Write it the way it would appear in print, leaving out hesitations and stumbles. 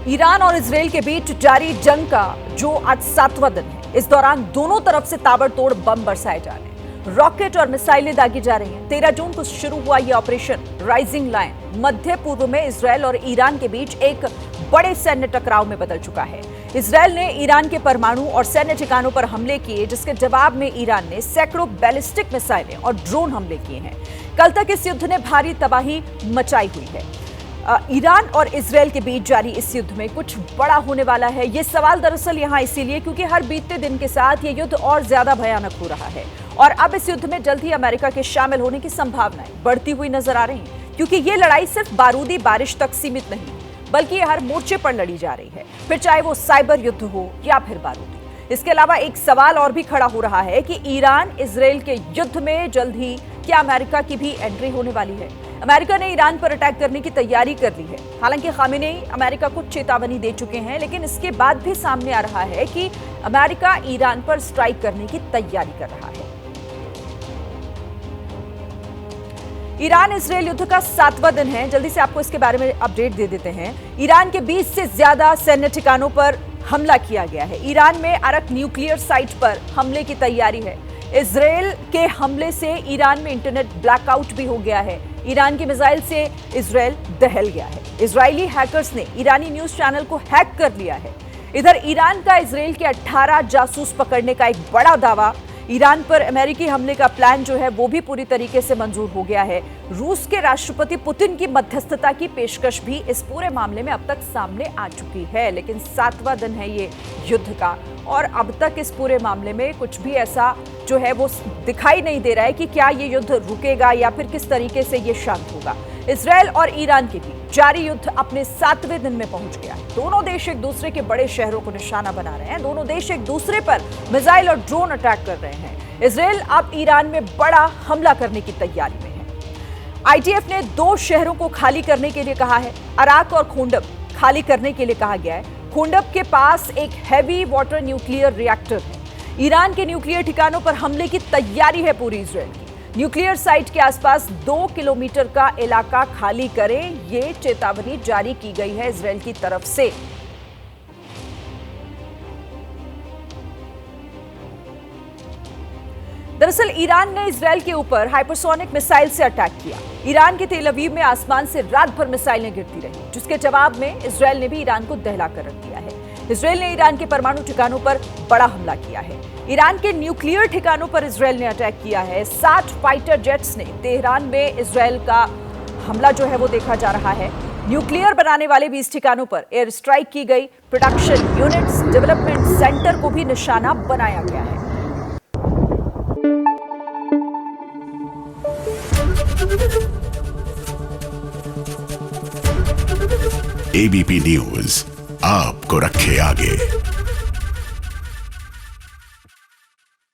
Iran और Israel के बीच जारी जंग का जो आज 7वां दिन है, इस दौरान दोनों तरफ से ताबड़तोड़ बम बरसाए जा रहे हैं, रॉकेट और मिसाइलें दागी जा रही हैं। 13 जून को शुरू हुआ यह ऑपरेशन राइजिंग लायन मध्य पूर्व में इजरायल और ईरान के बीच एक बड़े सैन्य टकराव में बदल चुका है। इजरायल ने ईरान के परमाणु और सैन्य ठिकानों पर हमले किए, जिसके जवाब में ईरान ने सैकड़ों बैलिस्टिक मिसाइलें और ड्रोन हमले किए हैं। कल तक इस युद्ध ने भारी तबाही मचाई हुई है। ईरान और इजरायल के बीच जारी इस युद्ध में कुछ बड़ा होने वाला है। ये सवाल दरअसल यहाँ इसीलिए क्योंकि हर बीतते दिन के साथ ये युद्ध और ज्यादा भयानक हो रहा है और अब इस युद्ध में जल्द ही अमेरिका के शामिल होने की संभावनाएं बढ़ती हुई नजर आ रही हैं, क्योंकि ये लड़ाई सिर्फ बारूदी बारिश तक सीमित नहीं, बल्कि ये हर मोर्चे पर लड़ी जा रही है, फिर चाहे वो साइबर युद्ध हो या फिर बारूदी। इसके अलावा एक सवाल और भी खड़ा हो रहा है कि ईरान इजरायल के युद्ध में जल्द ही क्या अमेरिका की भी एंट्री होने वाली है। अमेरिका ने ईरान पर अटैक करने की तैयारी कर ली है। हालांकि खामेनेई अमेरिका को चेतावनी दे चुके हैं, लेकिन इसके बाद भी सामने आ रहा है कि अमेरिका ईरान पर स्ट्राइक करने की तैयारी कर रहा है। ईरान इजरायल युद्ध का 7वां दिन है। जल्दी से आपको इसके बारे में अपडेट दे देते हैं। ईरान के 20 से ज्यादा सैन्य ठिकानों पर हमला किया गया है। ईरान में अरक न्यूक्लियर साइट पर हमले की तैयारी है। इजरायल के हमले से ईरान में इंटरनेट ब्लैकआउट भी हो गया है। ईरान की मिसाइल से इजरायल दहल गया है। इजरायली हैकर्स ने ईरानी न्यूज चैनल को हैक कर लिया है। इधर ईरान का इजरायल के 18 जासूस पकड़ने का एक बड़ा दावा। ईरान पर अमेरिकी हमले का प्लान जो है वो भी पूरी तरीके से मंजूर हो गया है। रूस के राष्ट्रपति पुतिन की मध्यस्थता की पेशकश भी इस पूरे मामले में अब तक सामने आ चुकी है, लेकिन 7वां दिन है ये युद्ध का और अब तक इस पूरे मामले में कुछ भी ऐसा जो है वो दिखाई नहीं दे रहा है कि क्या ये युद्ध रुकेगा या फिर किस तरीके से ये शांत होगा। इजरायल और ईरान के बीच जारी युद्ध अपने 7वें दिन में पहुंच गया है। दोनों देश एक दूसरे के बड़े शहरों को निशाना बना रहे हैं। दोनों देश एक दूसरे पर मिसाइल और ड्रोन अटैक कर रहे हैं। इजरायल अब ईरान में बड़ा हमला करने की तैयारी में है। आईडीएफ ने 2 शहरों को खाली करने के लिए कहा है। अराक और खोंडब खाली करने के लिए कहा गया है। खोंडब के पास एक हैवी वाटर न्यूक्लियर रिएक्टर है। ईरान के न्यूक्लियर ठिकानों पर हमले की तैयारी है पूरी इजरायल की। न्यूक्लियर साइट के आसपास 2 किलोमीटर का इलाका खाली करें, ये चेतावनी जारी की गई है इजरायल की तरफ से। दरअसल ईरान ने इजरायल के ऊपर हाइपरसोनिक मिसाइल से अटैक किया। ईरान के तेल अवीव में आसमान से रात भर मिसाइलें गिरती रही, जिसके जवाब में इजरायल ने भी ईरान को दहला कर रख दिया है। इजरायल ने ईरान के परमाणु ठिकानों पर बड़ा हमला किया है। ईरान के न्यूक्लियर ठिकानों पर इजरायल ने अटैक किया है। 60 फाइटर जेट्स ने तेहरान में इजरायल का हमला जो है वो देखा जा रहा है। न्यूक्लियर बनाने वाले 20 ठिकानों पर एयर स्ट्राइक की गई। प्रोडक्शन यूनिट्स, डेवलपमेंट सेंटर को भी निशाना बनाया गया है। एबीपी न्यूज आपको रखे आगे।